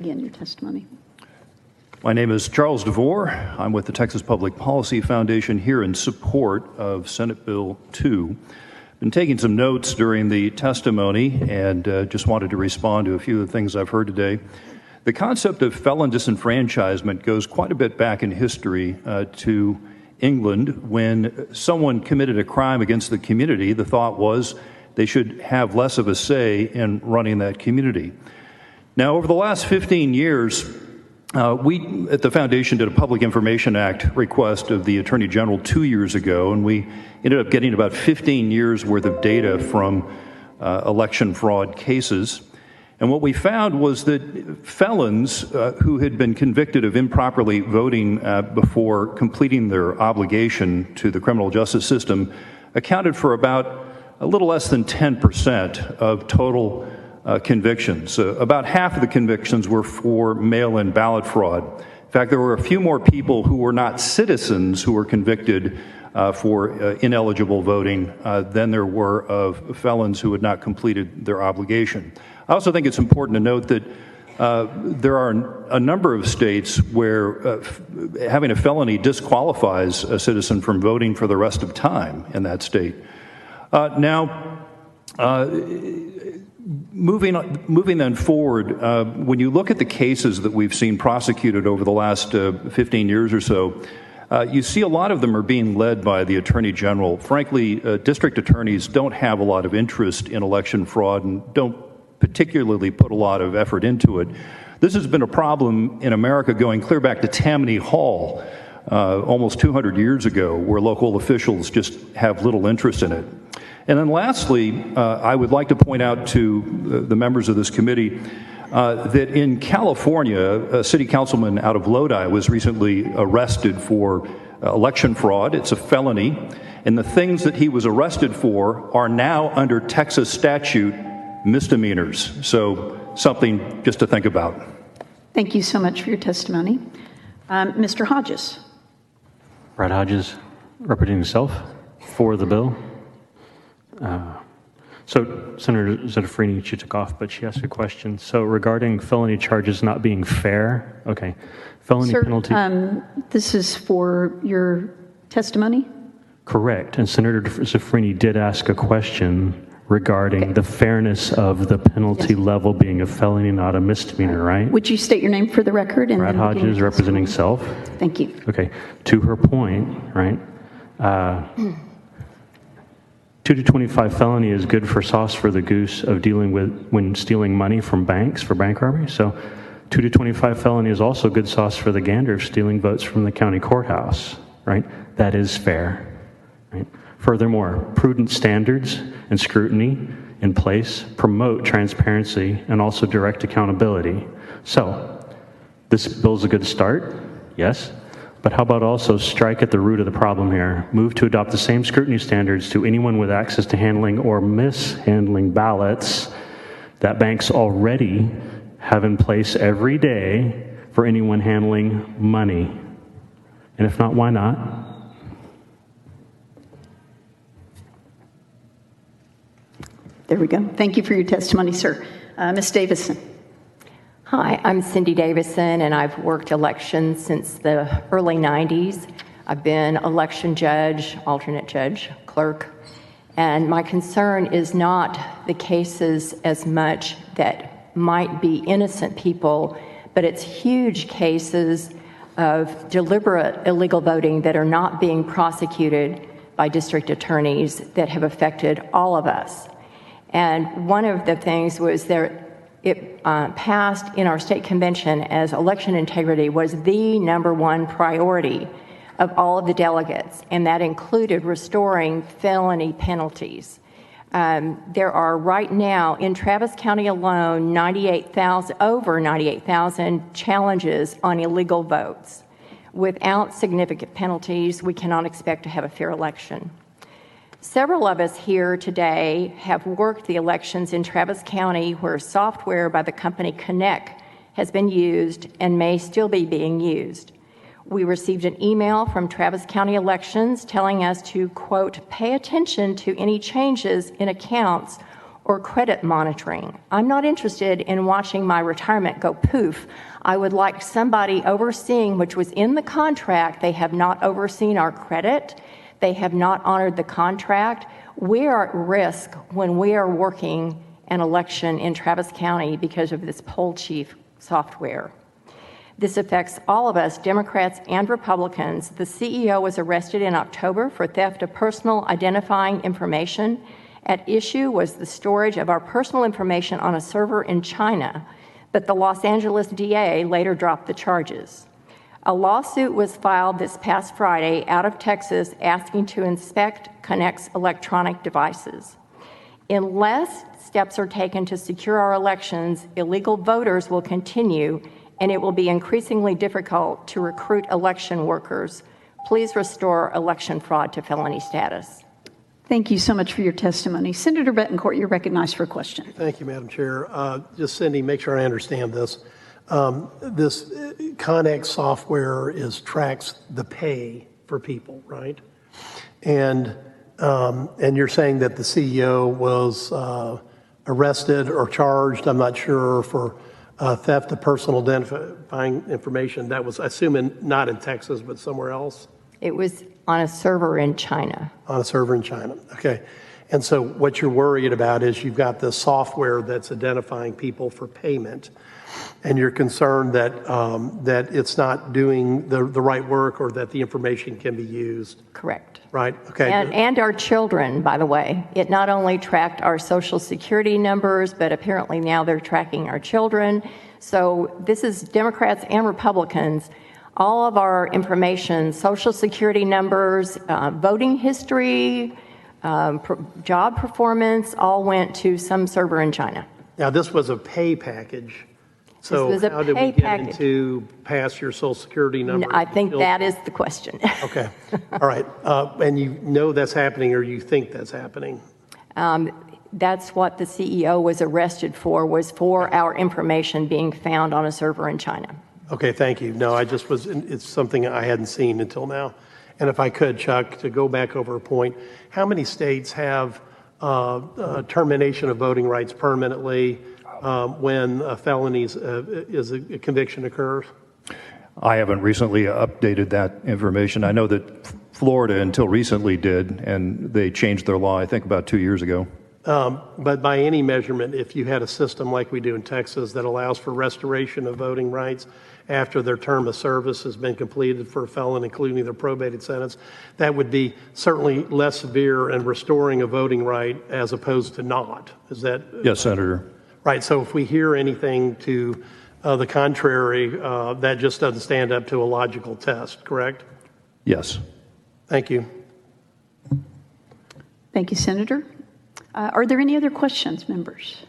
Again, your testimony. My name is Charles DeVore. I'm with the Texas Public Policy Foundation here in support of Senate Bill 2. Been taking some notes during the testimony and just wanted to respond to a few of the things I've heard today. The concept of felon disenfranchisement goes quite a bit back in history to England. When someone committed a crime against the community, the thought was they should have less of a say in running that community. Now, over the last 15 years, we at the Foundation did a Public Information Act request of the Attorney General 2 years ago, and we ended up getting about 15 years worth of data from election fraud cases. And what we found was that felons who had been convicted of improperly voting before completing their obligation to the criminal justice system accounted for about a little less than 10% of total convictions. About half of the convictions were for mail-in ballot fraud. In fact, there were a few more people who were not citizens who were convicted for ineligible voting than there were of felons who had not completed their obligation. I also think it's important to note that there are a number of states where having a felony disqualifies a citizen from voting for the rest of time in that state. Moving then forward, when you look at the cases that we've seen prosecuted over the last 15 years or so, you see a lot of them are being led by the Attorney General. Frankly, district attorneys don't have a lot of interest in election fraud and don't particularly put a lot of effort into it. This has been a problem in America going clear back to Tammany Hall almost 200 years ago, where local officials just have little interest in it. And then lastly, I would like to point out to the members of this committee that in California, a city councilman out of Lodi was recently arrested for election fraud. It's a felony. And the things that he was arrested for are now under Texas statute misdemeanors. So something just to think about. Thank you so much for your testimony. Mr. Hodges. Brad Hodges, representing himself for the bill. So Senator Zetafrini, she took off, but she asked a question. So regarding felony charges not being fair, okay, felony penalty. This is for your testimony? Correct, and Senator Zetafrini did ask a question regarding the fairness of the penalty level being a felony, not a misdemeanor, right? Would you state your name for the record? And Brad Hodges, representing self. Thank you. Okay, to her point, right? 2 to 25 felony is good for sauce for the goose of dealing with when stealing money from banks for bank robbery. So 2 to 25 felony is also good sauce for the gander of stealing votes from the county courthouse, right? That is fair, right? Furthermore, prudent standards and scrutiny in place promote transparency and also direct accountability. So this bill is a good start, yes. But how about also strike at the root of the problem here? Move to adopt the same scrutiny standards to anyone with access to handling or mishandling ballots that banks already have in place every day for anyone handling money. And if not, why not? There we go. Thank you for your testimony, sir. Ms. Davison. Hi, I'm Cindy Davison, and I've worked elections since the early 90s. I've been election judge, alternate judge, clerk, and my concern is not the cases as much that might be innocent people, but it's huge cases of deliberate illegal voting that are not being prosecuted by district attorneys that have affected all of us. And one of the things was it passed in our state convention as election integrity was the #1 priority of all of the delegates, and that included restoring felony penalties. There are right now in Travis County alone over 98,000 challenges on illegal votes. Without significant penalties, we cannot expect to have a fair election. Several of us here today have worked the elections in Travis County where software by the company Connect has been used and may still be being used. We received an email from Travis County Elections telling us to, quote, pay attention to any changes in accounts or credit monitoring. I'm not interested in watching my retirement go poof. I would like somebody overseeing, which was in the contract. They have not overseen our credit. They have not honored the contract. We are at risk when we are working an election in Travis County because of this poll chief software. This affects all of us, Democrats and Republicans. The CEO was arrested in October for theft of personal identifying information. At issue was the storage of our personal information on a server in China, but the Los Angeles DA later dropped the charges. A lawsuit was filed this past Friday out of Texas asking to inspect Connect's electronic devices. Unless steps are taken to secure our elections, illegal voters will continue, and it will be increasingly difficult to recruit election workers. Please restore election fraud to felony status. Thank you so much for your testimony. Senator Betancourt, you're recognized for a question. Thank you, Madam Chair. Just Cindy, make sure I understand this. This Connex software tracks the pay for people, right? And you're saying that the CEO was arrested or charged, I'm not sure, for theft of personal identifying information. That was, assuming, not in Texas, but somewhere else? It was on a server in China. On a server in China, okay. And so what you're worried about is you've got this software that's identifying people for payment, and you're concerned that that it's not doing the right work or that the information can be used. Correct. Right, okay. And our children, by the way. It not only tracked our Social Security numbers, but apparently now they're tracking our children. So this is Democrats and Republicans. All of our information, Social Security numbers, voting history, job performance, all went to some server in China. Now, this was a pay package. So This was a how did we pay get package. into pass your Social Security number? I think that is the question. Okay, all right. And you know that's happening, or you think that's happening? That's what the CEO was arrested for, was for our information being found on a server in China. Okay, thank you. No, it's something I hadn't seen until now. And if I could, Chuck, to go back over a point, how many states have termination of voting rights permanently when a a conviction occurs? I haven't recently updated that information. I know that Florida until recently did, and they changed their law, I think, about 2 years ago. But by any measurement, if you had a system like we do in Texas that allows for restoration of voting rights after their term of service has been completed for a felon, including their probated sentence, that would be certainly less severe in restoring a voting right as opposed to not. Is that? Yes, Senator. Right. So if we hear anything to the contrary, that just doesn't stand up to a logical test, correct? Yes. Thank you. Thank you, Senator. Are there any other questions, members?